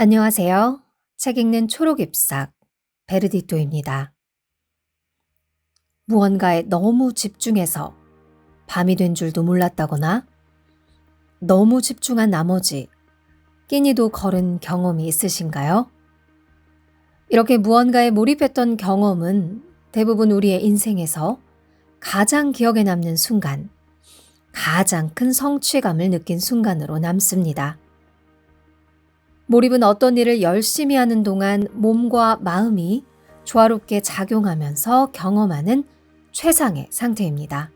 안녕하세요. 책 읽는 초록잎삭 베르디토입니다. 무언가에 너무 집중해서 밤이 된 줄도 몰랐다거나 너무 집중한 나머지 끼니도 거른 경험이 있으신가요? 이렇게 무언가에 몰입했던 경험은 대부분 우리의 인생에서 가장 기억에 남는 순간, 가장 큰 성취감을 느낀 순간으로 남습니다. 몰입은 어떤 일을 열심히 하는 동안 몸과 마음이 조화롭게 작용하면서 경험하는 최상의 상태입니다.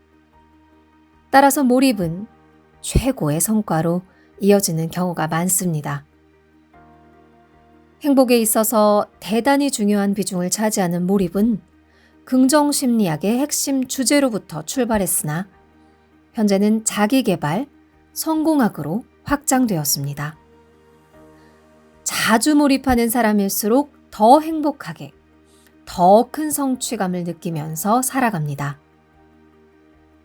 따라서 몰입은 최고의 성과로 이어지는 경우가 많습니다. 행복에 있어서 대단히 중요한 비중을 차지하는 몰입은 긍정심리학의 핵심 주제로부터 출발했으나 현재는 자기계발, 성공학으로 확장되었습니다. 자주 몰입하는 사람일수록 더 행복하게, 더 큰 성취감을 느끼면서 살아갑니다.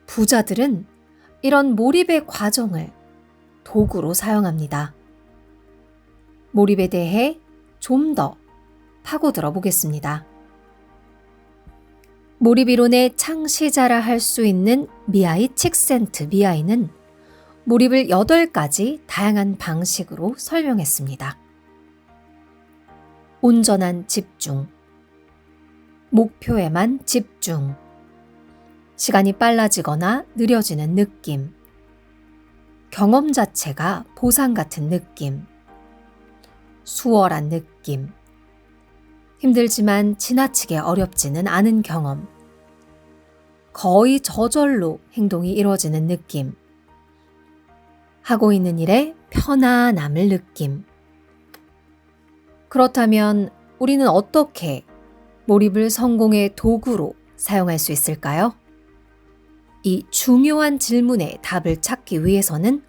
부자들은 이런 몰입의 과정을 도구로 사용합니다. 몰입에 대해 좀 더 파고들어 보겠습니다. 몰입 이론의 창시자라 할 수 있는 미하이 칙센트미하이는 몰입을 8가지 다양한 방식으로 설명했습니다. 온전한 집중, 목표에만 집중, 시간이 빨라지거나 느려지는 느낌, 경험 자체가 보상 같은 느낌, 수월한 느낌, 힘들지만 지나치게 어렵지는 않은 경험, 거의 저절로 행동이 이루어지는 느낌, 하고 있는 일에 편안함을 느낌. 그렇다면 우리는 어떻게 몰입을 성공의 도구로 사용할 수 있을까요? 이 중요한 질문에 답을 찾기 위해서는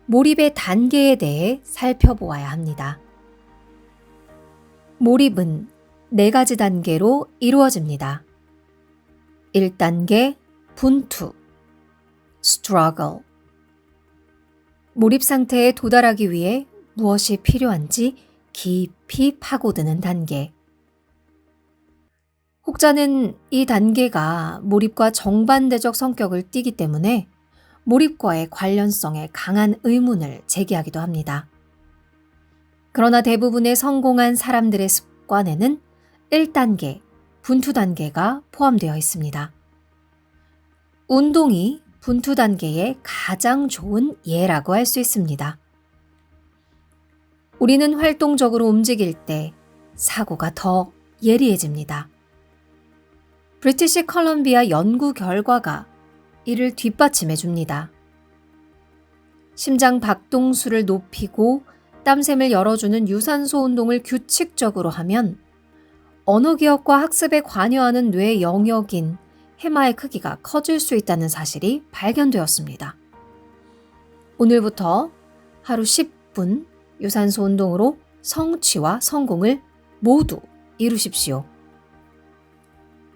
몰입의 단계에 대해 살펴보아야 합니다. 몰입은 4가지 단계로 이루어집니다. 1단계 분투, struggle. 몰입 상태에 도달하기 위해 무엇이 필요한지 깊이 파고드는 단계. 혹자는 이 단계가 몰입과 정반대적 성격을 띠기 때문에 몰입과의 관련성에 강한 의문을 제기하기도 합니다. 그러나 대부분의 성공한 사람들의 습관에는 1단계, 분투 단계가 포함되어 있습니다. 운동이 분투 단계의 가장 좋은 예라고 할 수 있습니다. 우리는 활동적으로 움직일 때 사고가 더 예리해집니다. 브리티시 컬럼비아 연구 결과가 이를 뒷받침해 줍니다. 심장 박동수를 높이고 땀샘을 열어주는 유산소 운동을 규칙적으로 하면 언어 기억과 학습에 관여하는 뇌 영역인 해마의 크기가 커질 수 있다는 사실이 발견되었습니다. 오늘부터 하루 10분 유산소 운동으로 성취와 성공을 모두 이루십시오.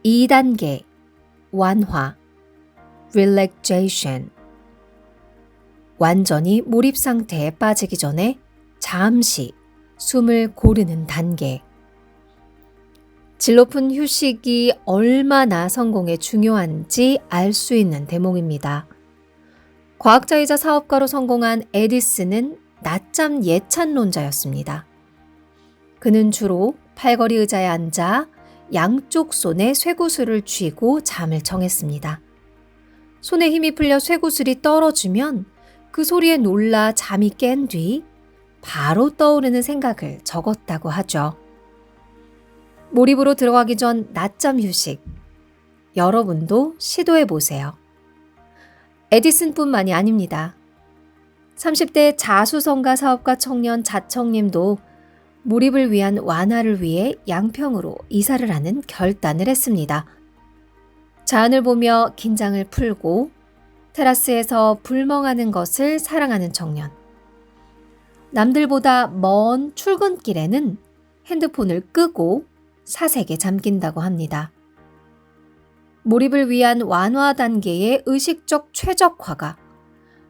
2단계 완화, relaxation. 완전히 몰입 상태에 빠지기 전에 잠시 숨을 고르는 단계. 질 높은 휴식이 얼마나 성공에 중요한지 알 수 있는 대목입니다. 과학자이자 사업가로 성공한 에디슨은 낮잠 예찬론자였습니다. 그는 주로 팔걸이 의자에 앉아 양쪽 손에 쇠구슬을 쥐고 잠을 청했습니다. 손에 힘이 풀려 쇠구슬이 떨어지면 그 소리에 놀라 잠이 깬 뒤 바로 떠오르는 생각을 적었다고 하죠. 몰입으로 들어가기 전 낮잠 휴식. 여러분도 시도해 보세요. 에디슨뿐만이 아닙니다. 30대 자수성가 사업가 청년 자청님도 몰입을 위한 완화를 위해 양평으로 이사를 하는 결단을 했습니다. 자연을 보며 긴장을 풀고 테라스에서 불멍하는 것을 사랑하는 청년. 남들보다 먼 출근길에는 핸드폰을 끄고 사색에 잠긴다고 합니다. 몰입을 위한 완화 단계의 의식적 최적화가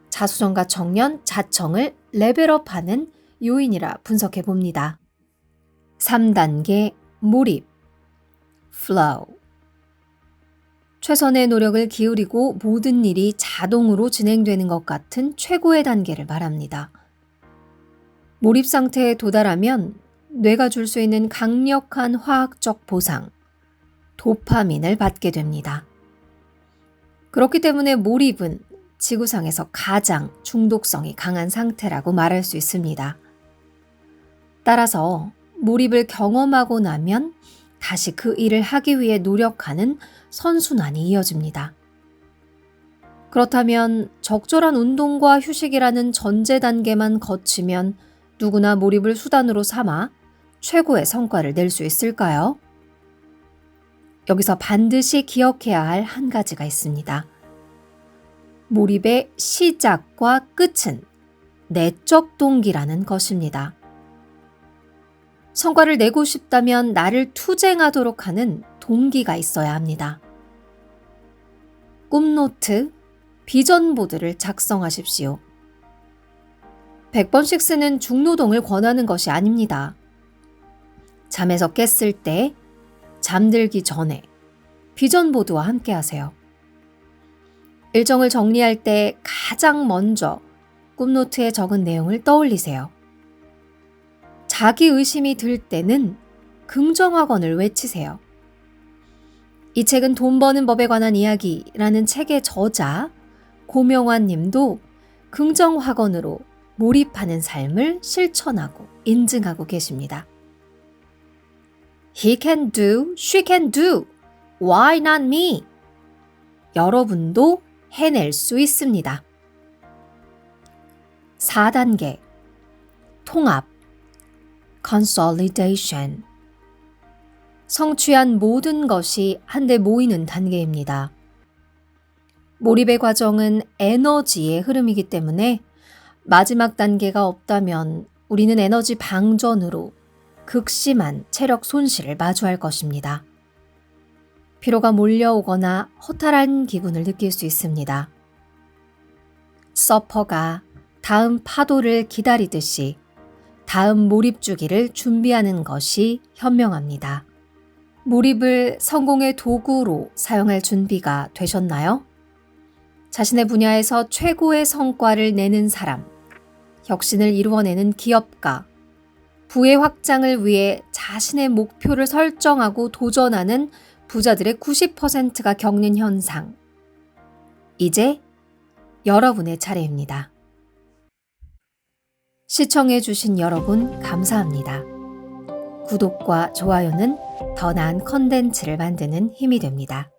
자수성가 청년 자청을 레벨업하는 요인이라 분석해 봅니다. 3단계 몰입, flow. 최선의 노력을 기울이고 모든 일이 자동으로 진행되는 것 같은 최고의 단계를 말합니다. 몰입 상태에 도달하면 뇌가 줄 수 있는 강력한 화학적 보상, 도파민을 받게 됩니다. 그렇기 때문에 몰입은 지구상에서 가장 중독성이 강한 상태라고 말할 수 있습니다. 따라서 몰입을 경험하고 나면 다시 그 일을 하기 위해 노력하는 선순환이 이어집니다. 그렇다면 적절한 운동과 휴식이라는 전제 단계만 거치면 누구나 몰입을 수단으로 삼아 최고의 성과를 낼 수 있을까요? 여기서 반드시 기억해야 할 한 가지가 있습니다. 몰입의 시작과 끝은 내적 동기라는 것입니다. 성과를 내고 싶다면 나를 투쟁하도록 하는 동기가 있어야 합니다. 꿈노트, 비전보드를 작성하십시오. 100번씩 쓰는 중노동을 권하는 것이 아닙니다. 잠에서 깼을 때, 잠들기 전에 비전보드와 함께 하세요. 일정을 정리할 때 가장 먼저 꿈노트에 적은 내용을 떠올리세요. 자기 의심이 들 때는 긍정학원을 외치세요. 이 책은 돈 버는 법에 관한 이야기라는 책의 저자 고명환 님도 긍정학원으로 몰입하는 삶을 실천하고 인증하고 계십니다. He can do, she can do. Why not me? 여러분도 해낼 수 있습니다. 4단계 통합 consolidation. 성취한 모든 것이 한데 모이는 단계입니다. 몰입의 과정은 에너지의 흐름이기 때문에 마지막 단계가 없다면 우리는 에너지 방전으로 극심한 체력 손실을 마주할 것입니다. 피로가 몰려오거나 허탈한 기분을 느낄 수 있습니다. 서퍼가 다음 파도를 기다리듯이 다음 몰입 주기를 준비하는 것이 현명합니다. 몰입을 성공의 도구로 사용할 준비가 되셨나요? 자신의 분야에서 최고의 성과를 내는 사람, 혁신을 이루어내는 기업가, 부의 확장을 위해 자신의 목표를 설정하고 도전하는 부자들의 90%가 겪는 현상. 이제 여러분의 차례입니다. 시청해주신 여러분 감사합니다. 구독과 좋아요는 더 나은 컨텐츠를 만드는 힘이 됩니다.